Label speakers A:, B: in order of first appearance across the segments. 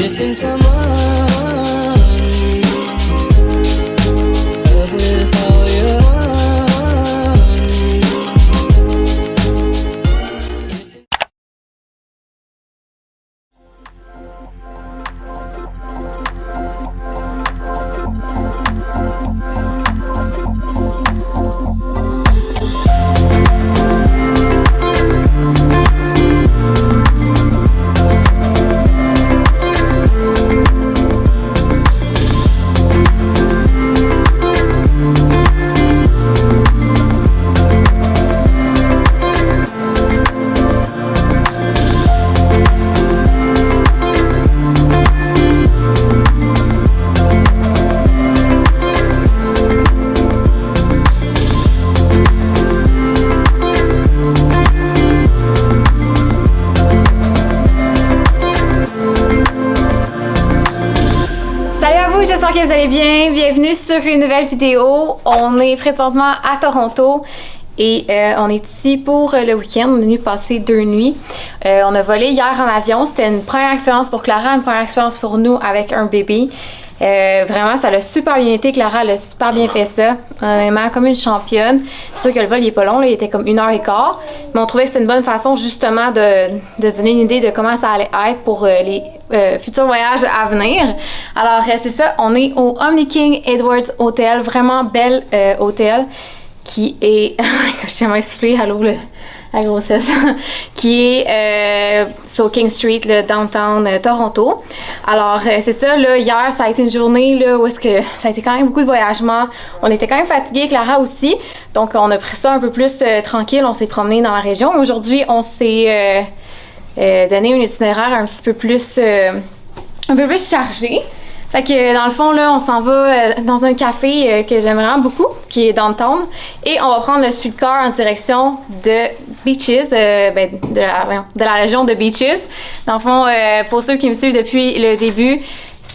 A: missing someone. Love with all your
B: J'espère que vous allez bien. Bienvenue sur une nouvelle vidéo. On est présentement à Toronto et on est ici pour le week-end. On est venu passer 2 nuits. On a volé hier en avion. C'était une première expérience pour Clara, une première expérience pour nous avec un bébé. Vraiment, ça a super bien été. Clara elle a super bien fait ça. Vraiment comme une championne. C'est sûr que le vol il est pas long, là, il était comme 1h15. Mais on trouvait que c'était une bonne façon justement de se donner une idée de comment ça allait être pour les futurs voyages à venir. Alors c'est ça, on est au Omni King Edwards Hotel. Vraiment bel hôtel qui est... Je t'ai expliqué, allô, la grossesse, qui est sur King Street, le downtown Toronto. Alors c'est ça, là, hier ça a été une journée là, où est-ce que ça a été quand même beaucoup de voyagement. On était quand même fatigués, Clara aussi, donc on a pris ça un peu plus tranquille, on s'est promené dans la région. Aujourd'hui on s'est donné un itinéraire un petit peu plus chargé. Fait que dans le fond, là, on s'en va dans un café que j'aime vraiment beaucoup, qui est downtown. Et on va prendre le streetcar en direction de Beaches, de la région de Beaches. Dans le fond, pour ceux qui me suivent depuis le début,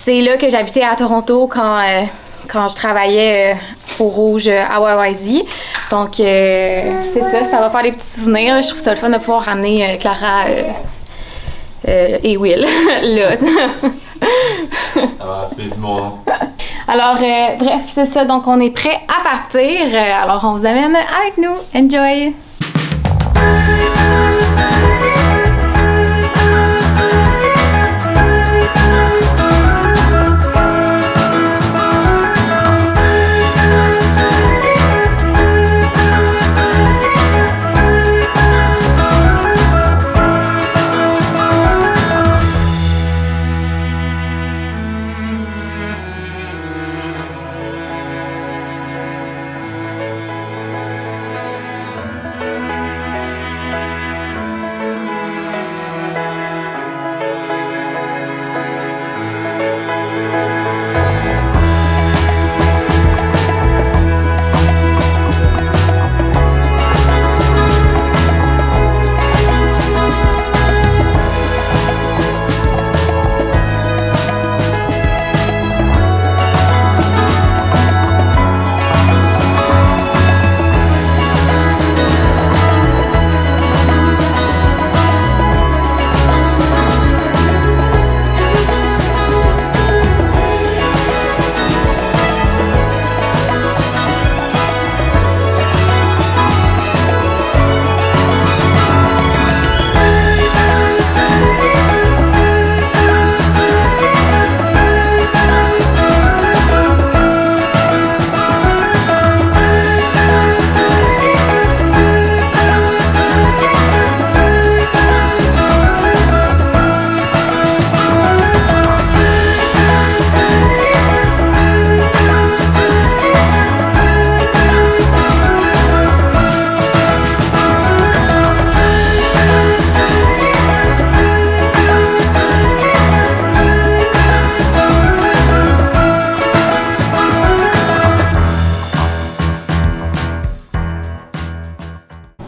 B: c'est là que j'habitais à Toronto quand je travaillais au Rouge à YYZ. Donc, c'est ça va faire des petits souvenirs. Je trouve ça le fun de pouvoir ramener Clara et Will là.
C: Alors, suivez-moi.
B: Alors, bref, c'est ça. Donc, on est prêt à partir. Alors, on vous amène avec nous. Enjoy!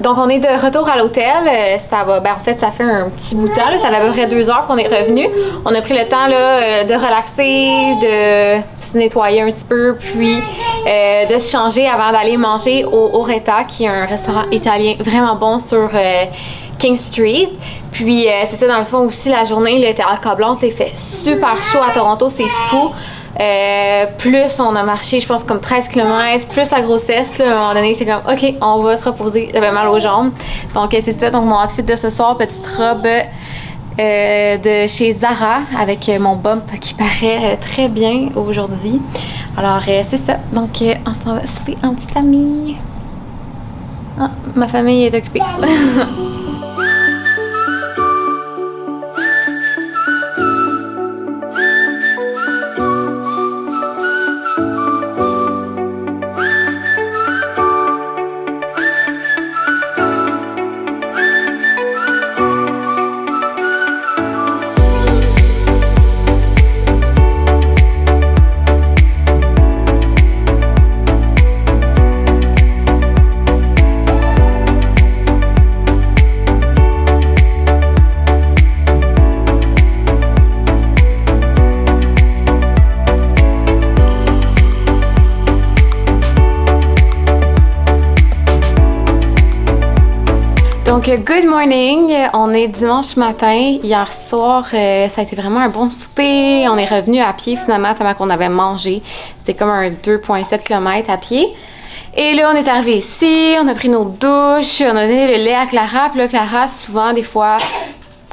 B: Donc, on est de retour à l'hôtel. Ça va, en fait, ça fait un petit bout de temps. Là. Ça fait à peu près 2 heures qu'on est revenu. On a pris le temps là, de relaxer, de se nettoyer un petit peu, puis de se changer avant d'aller manger au Oretta, qui est un restaurant italien vraiment bon sur King Street. Puis c'est ça, dans le fond aussi, la journée là, était accablante, il fait super chaud à Toronto, c'est fou. Plus on a marché, je pense, comme 13 km, plus la grossesse, là, à un moment donné, j'étais comme, OK, on va se reposer, j'avais mal aux jambes. Donc, c'est ça, donc mon outfit de ce soir, petite robe de chez Zara, avec mon bump qui paraît très bien aujourd'hui. Alors, c'est ça, donc on s'en va souper en petite famille. Ah, ma famille est occupée. Donc, good morning! On est dimanche matin. Hier soir, ça a été vraiment un bon souper. On est revenu à pied finalement, tellement qu'on avait mangé. C'était comme un 2,7 km à pied. Et là, on est arrivé ici, on a pris nos douches, on a donné le lait à Clara. Puis là, Clara, souvent, des fois,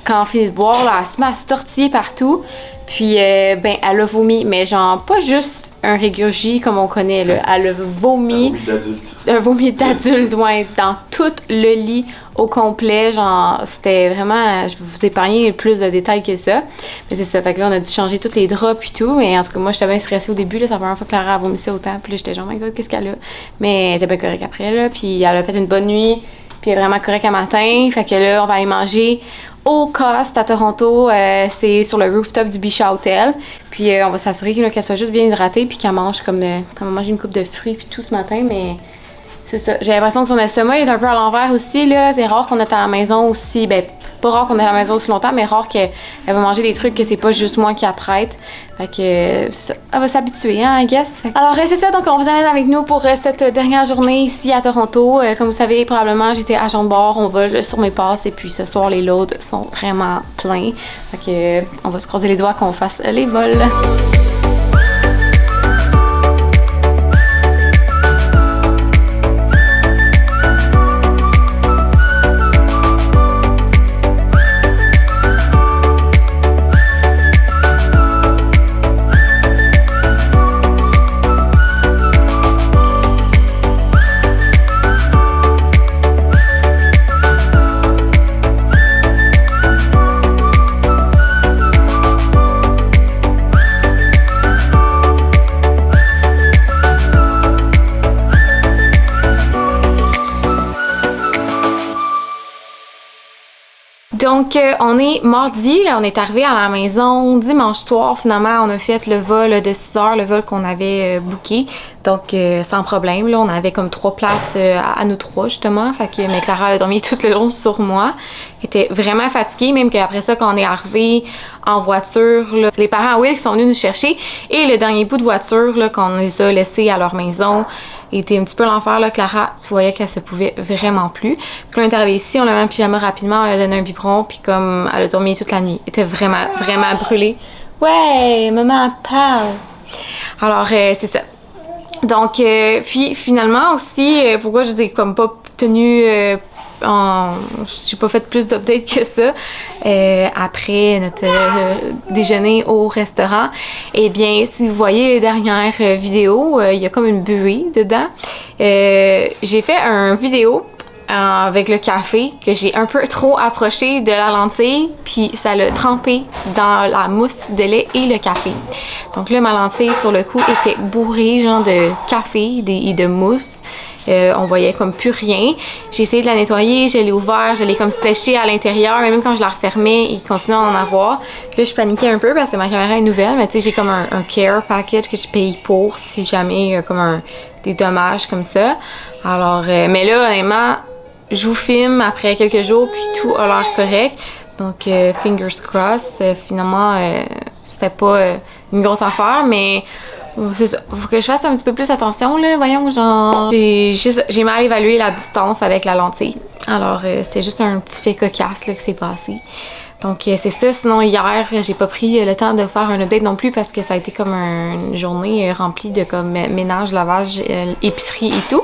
B: quand on finit de boire, là, elle se met à se tortiller partout. Puis, ben, elle a vomi, mais genre, pas juste un régurgie comme on connaît, là. Elle a vomi. Un vomi d'adulte, ouais, dans tout le lit au complet. Genre, c'était vraiment. Je vais vous épargner plus de détails que ça. Mais c'est ça, fait que là, on a dû changer tous les draps et tout. Mais en tout cas, moi, j'étais bien stressée au début, là. C'est la première fois que Clara a vomissé autant. Puis là, j'étais genre, oh my god, qu'est-ce qu'elle a? Mais elle était bien correcte après, là. Puis elle a fait une bonne nuit. Puis elle est vraiment correcte à matin. Fait que là, on va aller manger au Cost à Toronto, c'est sur le rooftop du Bisha Hotel. Puis on va s'assurer qu'elle soit juste bien hydratée puis qu'elle mange comme elle va manger une coupe de fruits puis tout ce matin, mais c'est ça. J'ai l'impression que son estomac est un peu à l'envers aussi, là. C'est rare qu'on est à la maison aussi, ben pas rare qu'on est à la maison aussi longtemps, mais rare qu'elle va manger des trucs que c'est pas juste moi qui apprête. Fait que ça, elle va s'habituer, hein, I guess. Alors c'est ça, donc on vous amène avec nous pour cette dernière journée ici à Toronto. Comme vous savez, probablement j'étais agent de bord, on va sur mes passes et puis ce soir les loads sont vraiment pleins. Fait que on va se croiser les doigts qu'on fasse les vols. Donc, on est mardi, là, on est arrivé à la maison dimanche soir. Finalement, on a fait le vol de 6 heures, le vol qu'on avait booké. Donc, sans problème, là, on avait comme 3 places à nous 3, justement. Fait que, mais Clara a dormi tout le long sur moi. Elle était vraiment fatiguée, même qu'après ça, quand on est arrivé en voiture, là, les parents Will qui sont venus nous chercher et le dernier bout de voiture, là, qu'on les a laissés à leur maison, était un petit peu l'enfer, là. Clara, tu voyais qu'elle se pouvait vraiment plus. Puis quand on est arrivé ici, on l'a mis en pyjama rapidement, elle a donné un biberon, puis comme elle a dormi toute la nuit. Elle était vraiment brûlée. Ouais, maman parle. Alors, c'est ça. Donc, puis finalement aussi, pourquoi je vous ai comme pas tenu je suis pas fait plus d'updates que ça après notre déjeuner au restaurant. Eh bien, si vous voyez les dernières vidéos, il y a comme une buée dedans. J'ai fait un vidéo avec le café que j'ai un peu trop approché de la lentille, puis ça l'a trempé dans la mousse de lait et le café. Donc là, ma lentille sur le coup était bourrée genre de café et de mousse. On voyait comme plus rien. J'ai essayé de la nettoyer, je l'ai ouvert, je l'ai comme séché à l'intérieur, mais même quand je la refermais, il continuait à en avoir. Puis là, je paniquais un peu parce que ma caméra est nouvelle, mais tu sais, j'ai comme un care package que je paye pour si jamais il y a comme des dommages comme ça. Alors, mais là, honnêtement, je vous filme après quelques jours, puis tout a l'air correct. Donc, fingers crossed. Finalement, c'était pas une grosse affaire, mais C'est ça. Faut que je fasse un petit peu plus attention, là. Voyons, genre, j'ai mal évalué la distance avec la lentille. Alors, c'était juste un petit fait cocasse, là, que c'est passé. Donc, c'est ça. Sinon, hier, j'ai pas pris le temps de faire un update non plus parce que ça a été comme une journée remplie de comme ménage, lavage, épicerie et tout.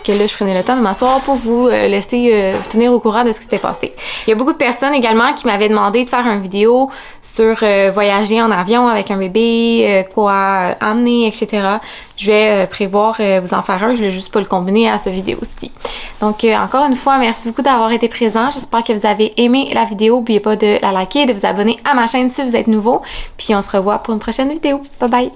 B: Que là, je prenais le temps de m'asseoir pour vous laisser vous tenir au courant de ce qui s'était passé. Il y a beaucoup de personnes également qui m'avaient demandé de faire une vidéo sur voyager en avion avec un bébé, quoi amener, etc. Je vais prévoir vous en faire un, je vais juste pas le combiner à cette vidéo-ci. Donc, encore une fois, merci beaucoup d'avoir été présent. J'espère que vous avez aimé la vidéo. N'oubliez pas de la liker, de vous abonner à ma chaîne si vous êtes nouveau. Puis on se revoit pour une prochaine vidéo. Bye bye!